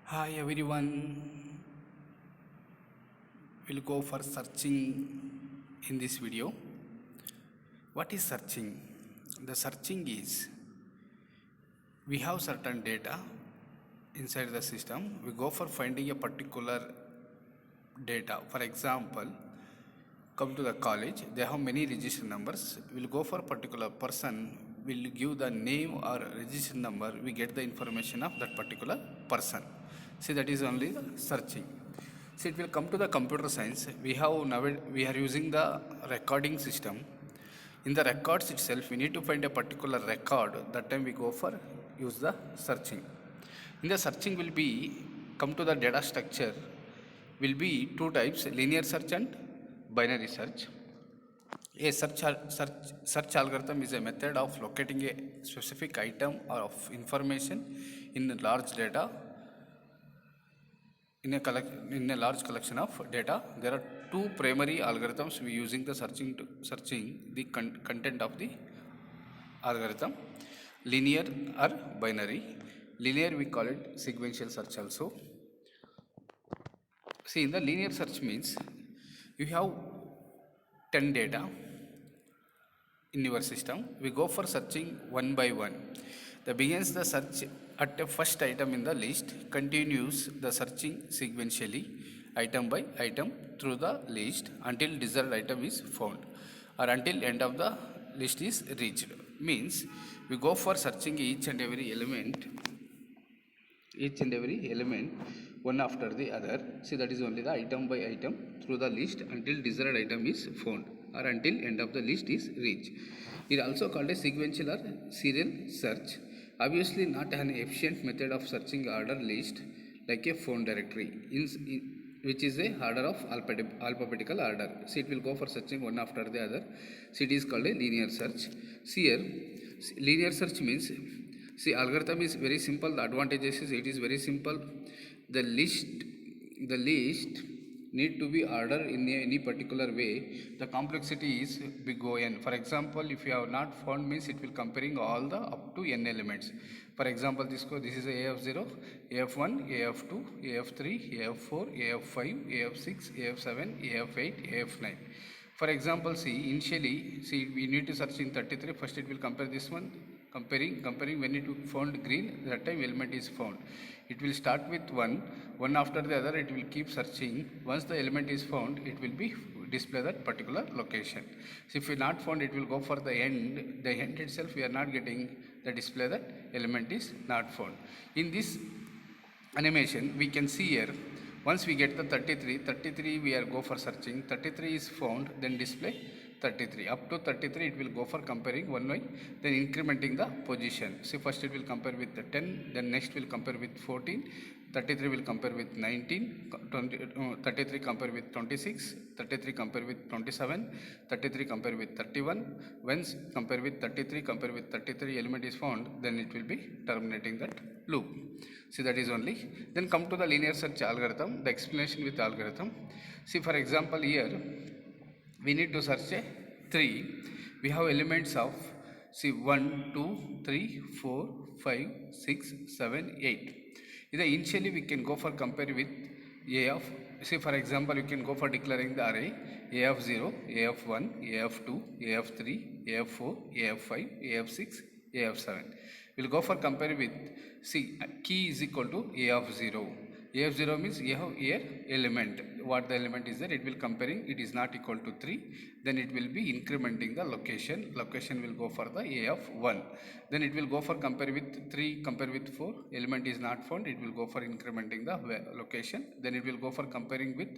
Hi everyone, we'll go for searching in this video. What is searching? The searching is we have certain data inside the system. We go for finding a particular data. For example, come to the college, they have many register numbers. We'll go for a particular person, we'll give the name or register number, we get the information of that particular person. See, that is only the searching. See, it will come to the computer science. We are using the recording system. In the records itself, we need to find a particular record. That time we go for use the searching. In the searching will be come to the data structure will be two types: linear search and binary search. A search algorithm is a method of locating a specific item or of information in a large data in a large collection of data. There are two primary algorithms we using the searching the content of the algorithm: linear or binary. Linear we call it sequential search also. See, in the linear search means you have 10 data in your system. We go for searching one by one. The begins the search at the first item in the list, continues the searching sequentially item by item through the list until desired item is found or until end of the list is reached. Means we go for searching each and every element one after the other. See, that is only the item by item through the list until desired item is found or until end of the list is reached. It is also called a sequential or serial search. Obviously not an efficient method of searching order list like a phone directory which is a order of alphabetical order. See, it will go for searching one after the other. See, it is called a linear search. See here, linear search means, see, algorithm is very simple. The advantages is it is very simple. The list need to be ordered in any particular way. The complexity is big O n. For example, if you have not found means it will comparing all the up to n elements. For example, this is AF0, AF1, AF2, AF3, AF4, AF5, AF6, AF7, AF8, AF9. For example, see, initially, see, we need to search in 33. First it will compare this one. Comparing when it found green, that time element is found. It will start with one after the other it will keep searching. Once the element is found, it will be display that particular location. So if we not found, it will go for the end. The end itself we are not getting the display that element is not found. In this animation we can see here, once we get the 33 we are go for searching, 33 is found, then display 33. Up to 33 it will go for comparing one by, then incrementing the position. See, first it will compare with the 10, then next will compare with 14, 33 will compare with 19, 33 compare with 26, 33 compare with 27, 33 compare with 31. Once compare with 33, compare with 33 element is found, then it will be terminating that loop. See, that is only. Then come to the linear search algorithm, the explanation with algorithm. See, for example, here we need to search a 3. We have elements of, see, 1, 2, 3, 4, 5, 6, 7, 8. Initially we can go for compare with A of, see, for example, you can go for declaring the array A of 0, A of 1, A of 2, A of 3, A of 4, A of 5, A of 6, A of 7. We'll go for compare with, see, key is equal to A of 0. A of 0 means you have here element. What the element is there, it will comparing, it is not equal to 3. Then it will be incrementing the location. Location will go for the A of 1. Then it will go for compare with 3, compare with 4. Element is not found. It will go for incrementing the location. Then it will go for comparing with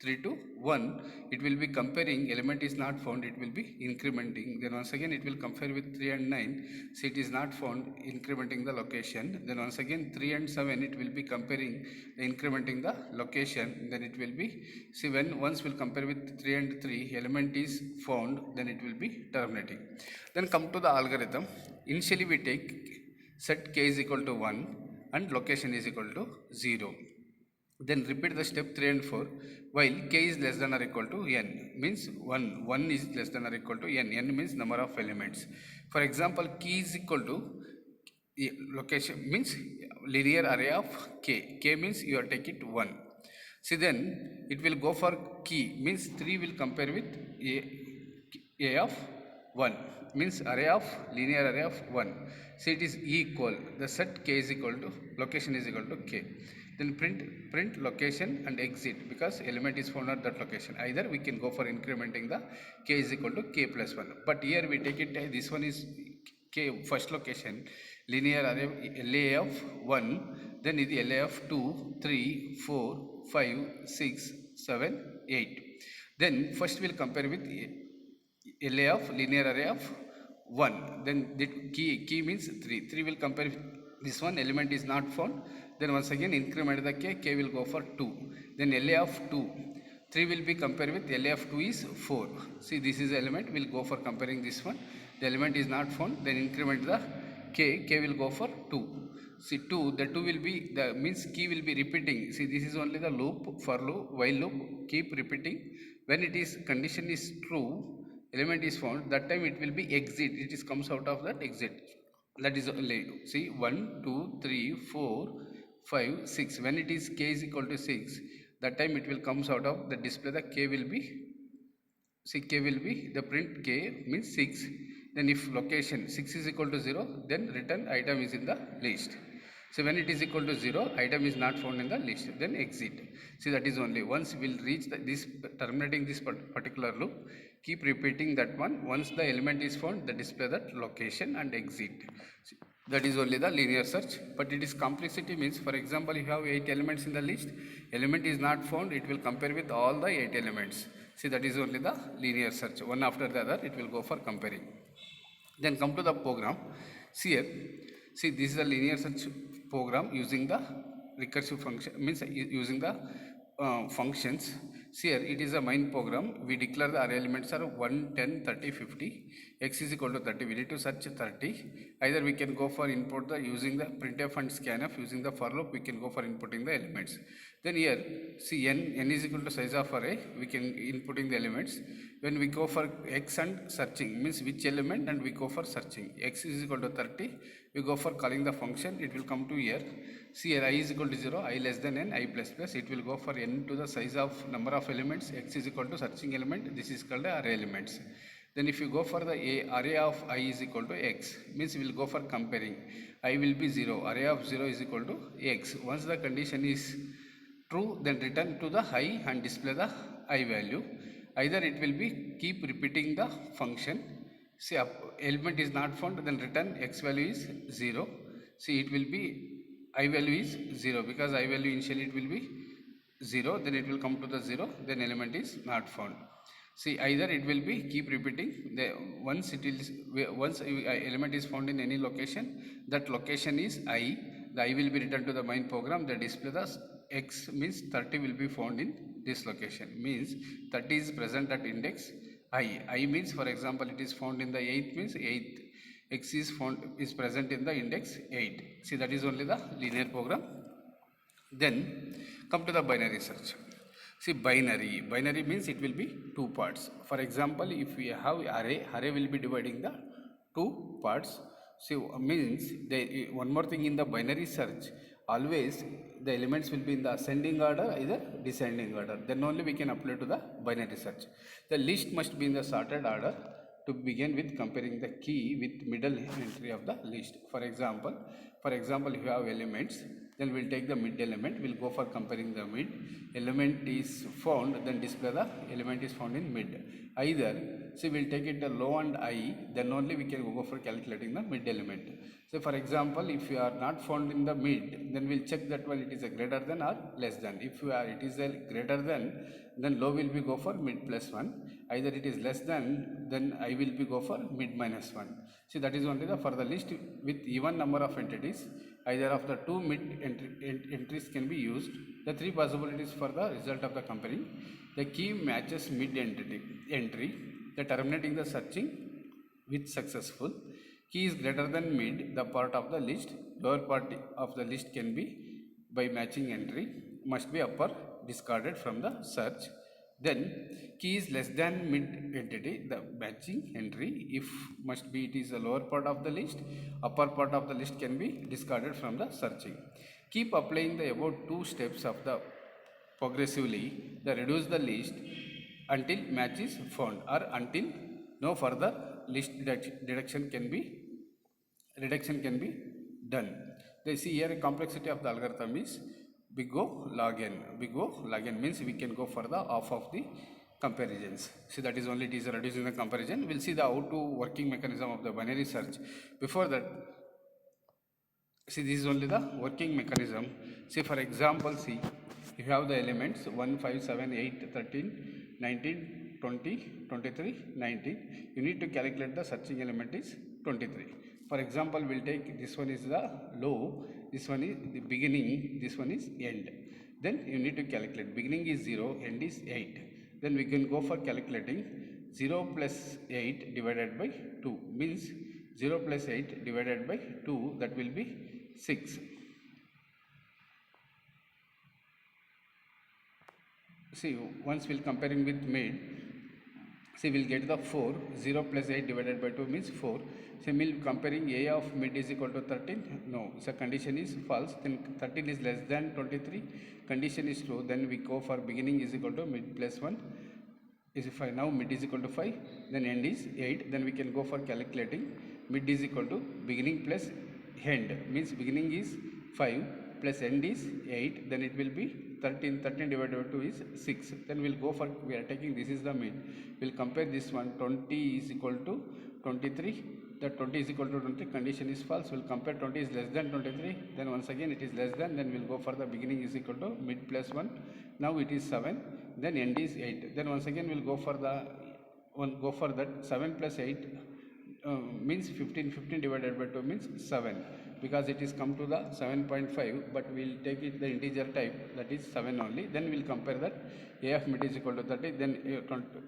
3 to 1. It will be comparing, element is not found. It will be incrementing. Then once again it will compare with 3 and 9. See, it is not found, incrementing the location. Then once again 3 and 7 it will be comparing, incrementing the location. Then it will be, see, when once we'll compare with 3 and 3 element is found, then it will be terminating. Then come to the algorithm. Initially we take set k is equal to 1 and location is equal to 0. Then repeat the step 3 and 4 while k is less than or equal to n, means 1 is less than or equal to n. N means number of elements. For example, key is equal to location means linear array of k. K means you are take it 1. See, then it will go for key means 3 will compare with a of 1 means array of linear array of 1. So it is equal the set k is equal to location is equal to k. Then print location and exit because element is found at that location. Either we can go for incrementing the k is equal to k plus 1, but here we take it this one is k first location linear array LA of 1, then it is LA of 2, 3, 4, 5, 6, 7, 8. Then first we'll compare with LA of linear array of 1. Then the key means 3. 3 will compare with this one element is not found. Then once again increment the k will go for 2. Then LA of 2. 3 will be compared with LA of 2 is 4. See, this is the element, we'll go for comparing this one. The element is not found, then increment the k will go for 2. See, 2, the 2 will be, the means key will be repeating. See, this is only the loop, for loop, while loop, keep repeating. When it is, condition is true, element is found, that time it will be exit, it is comes out of that exit. That is only, see, 1, 2, 3, 4, 5, 6. When it is k is equal to 6, that time it will comes out of the display, the k will be, see, k will be, the print k means 6. Then if location 6 is equal to 0, then return item is in the list. So when it is equal to 0, item is not found in the list, then exit. See, that is only once we will reach this terminating this particular loop, keep repeating that one. Once the element is found, the display that location and exit. See, that is only the linear search, but it is complexity means, for example, if you have 8 elements in the list, element is not found, it will compare with all the 8 elements. See, that is only the linear search. One after the other, it will go for comparing. Then come to the program. See here, see, this is a linear search program using the recursive function, means using the functions. See here, it is a main program. We declare the array elements are 1, 10, 30, 50. X is equal to 30. We need to search 30. Either we can go for input the using the printf and scanf. Using the for loop, we can go for inputting the elements. Then here, see, n is equal to size of array. We can inputting the elements. When we go for x and searching, means which element, and we go for searching. X is equal to 30. We go for calling the function. It will come to here. See here, I is equal to 0, I less than n, I plus plus. It will go for n to the size of number of elements. X is equal to searching element. This is called the array elements. Then if you go for the array of I is equal to x, means we will go for comparing. I will be 0. Array of 0 is equal to x. Once the condition is true, then return to the I and display the I value. Either it will be keep repeating the function. See, element is not found, then return x value is 0. See, it will be I value is 0 because I value initially it will be 0, then it will come to the 0, then element is not found. See, either it will be keep repeating. Once element is found in any location, that location is I. The I will be returned to the main program. The display the x means 30 will be found in this location. Means 30 is present at index I. I means, for example, it is found in the 8th means 8th. X is present in the index 8. See, that is only the linear program. Then come to the binary search. See, binary means it will be 2 parts. For example, if we have array will be dividing the 2 parts. See, means one more thing in the binary search, always the elements will be in the ascending order, either descending order. Then only we can apply to the binary search. The list must be in the sorted order to begin with comparing the key with middle entry of the list. For example, if you have elements, then we'll take the mid element, we'll go for comparing the mid. Element is found, then display the element is found in mid. Either, see, we'll take it the low and I, then only we can go for calculating the mid element. So for example, if you are not found in the mid, then we'll check that one it is a greater than or less than. If it is a greater than, then low will be go for mid plus 1. Either it is less than, then I will be go for mid minus 1. See, that is only for the list with even number of entities. Either of the 2 mid entries can be used. The 3 possibilities for the result of the comparing. The key matches mid entry. The terminating the searching with successful. Key is greater than mid, the part of the list. Lower part of the list can be by matching entry. Must be upper discarded from the search. Then key is less than mid entity, the matching entry. If must be it is the lower part of the list, upper part of the list can be discarded from the searching. Keep applying the above two steps of the progressively the reduce the list until match is found or until no further list reduction can be done. They see here complexity of the algorithm is big O log n. Big O log n means we can go for the half of the comparisons. See, that is only it is reducing the comparison. We'll see the how to working mechanism of the binary search. Before that, see, this is only the working mechanism. See, for example, see, if you have the elements 1, 5, 7, 8, 13, 19, 20, 23, 19, you need to calculate the searching element is 23. For example, we'll take this one is the low, this one is the beginning, this one is end. Then you need to calculate beginning is 0, end is 8. Then we can go for calculating 0 plus 8 divided by 2 means 0 plus 8 divided by 2, that will be 6. See, once we'll comparing with mid, see, we'll get the 4. 0 plus 8 divided by 2 means 4. So we'll comparing a of mid is equal to 13. No, so condition is false. Then 13 is less than 23. Condition is true. Then we go for beginning is equal to mid plus 1 is 5. Now mid is equal to 5. Then end is 8. Then we can go for calculating mid is equal to beginning plus end means beginning is 5 plus end is 8. Then it will be 13. 13 divided by 2 is 6. Then we'll go for, we are taking this is the mid. We'll compare this one. 20 is equal to 23. That 20 is equal to 20. Condition is false. We'll compare 20 is less than 23. Then once again it is less than. Then we'll go for the beginning is equal to mid plus 1. Now it is 7. Then end is 8. Then once again we'll go for the go for that 7 plus 8 means 15. 15 divided by 2 means 7. Because it is come to the 7.5, but we'll take it the integer type, that is 7 only. Then we'll compare that a of mid is equal to 30, then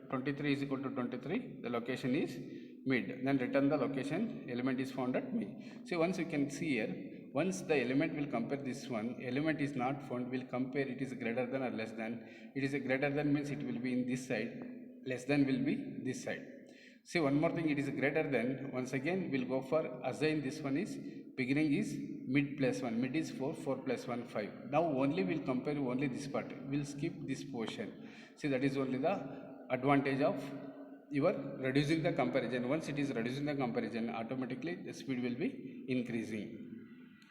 23 is equal to 23, the location is mid. Then return the location, element is found at mid. So once you can see here, once the element will compare this one, element is not found, will compare it is greater than or less than. It is a greater than means it will be in this side, less than will be this side. See, one more thing, it is greater than, once again we'll go for assign this one is beginning is mid plus 1, mid is 4, 4 plus 1, 5. Now only we'll compare only this part, we'll skip this portion. See, that is only the advantage of your reducing the comparison. Once it is reducing the comparison, automatically the speed will be increasing.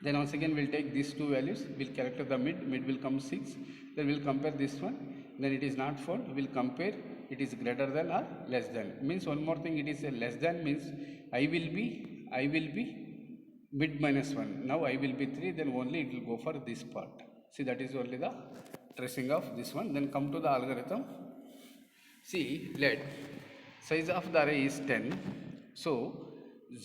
Then once again we'll take these two values, we'll calculate the mid will come 6, then we'll compare this one, then it is not found, we'll compare it is greater than or less than. Means one more thing, it is a less than means I will be mid minus 1. Now I will be 3, then only it will go for this part. See, that is only the tracing of this one. Then come to the algorithm. See, let size of the array is 10. So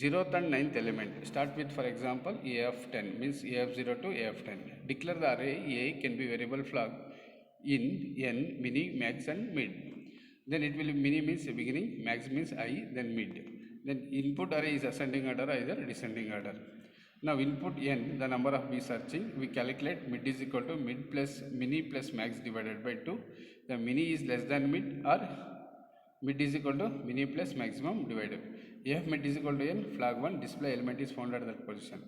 0th and 9th element start with, for example, a of 10 means a of 0 to a of 10. Declare the array a can be variable flag in n, mini, max and mid. Then it will be mini means beginning, max means I, then mid. Then input array is ascending order, either descending order. Now input n, the number of B searching, we calculate mid is equal to mid plus mini plus max divided by 2. The mini is less than mid, or mid is equal to mini plus maximum divided. A of mid is equal to n, flag 1, display element is found at that position.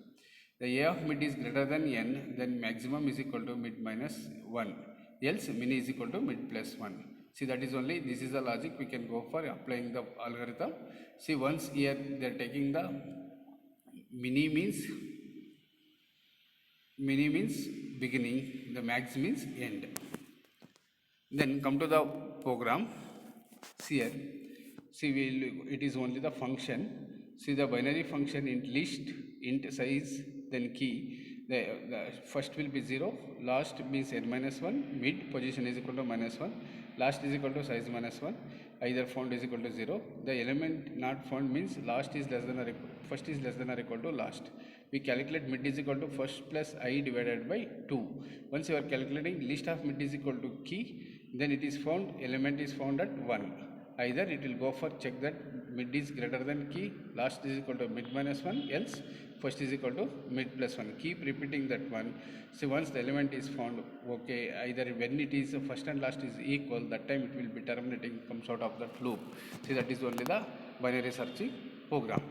The A of mid is greater than n, then maximum is equal to mid minus 1, else mini is equal to mid plus 1. See, that is only, this is the logic we can go for applying the algorithm. See, once here they are taking the mini means beginning, the max means end. Then come to the program. See here, see, it is only the function. See, the binary function int list, int size, then key. The first will be 0, last means n minus 1, mid position is equal to minus 1, last is equal to size minus 1, either found is equal to 0. The element not found means last is less than or first is less than or equal to last. We calculate mid is equal to first plus I divided by 2. Once you are calculating list of mid is equal to key, then it is found, element is found at 1. Either it will go for check that mid is greater than key, last is equal to mid minus 1, else first is equal to mid plus 1. Keep repeating that one. See, once the element is found, okay, either when it is first and last is equal, that time it will be terminating, comes out of that loop. See, that is only the binary searching program.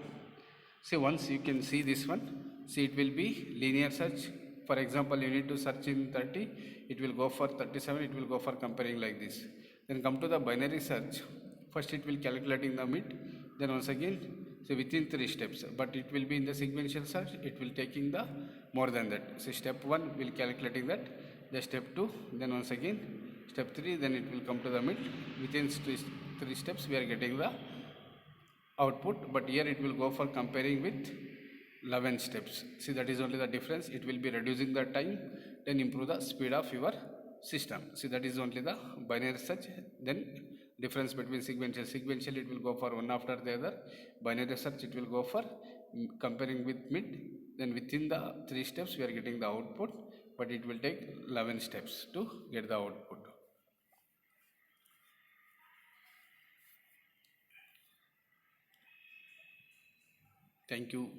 See, once you can see this one, see, it will be linear search. For example, you need to search in 30, it will go for 37, it will go for comparing like this. Then come to the binary search. First it will calculating the mid, then once again, so within 3 steps, but it will be in the sequential search, it will taking the more than that. So step 1 will calculating that, the step 2, then once again step 3, then it will come to the mid. Within 3 steps we are getting the output, but here it will go for comparing with 11 steps. See, that is only the difference. It will be reducing the time, then improve the speed of your system. See, that is only the binary search. Then difference between sequential. Sequential, it will go for one after the other. Binary search, it will go for comparing with mid. Then within the 3 steps we are getting the output, but it will take 11 steps to get the output. Thank you.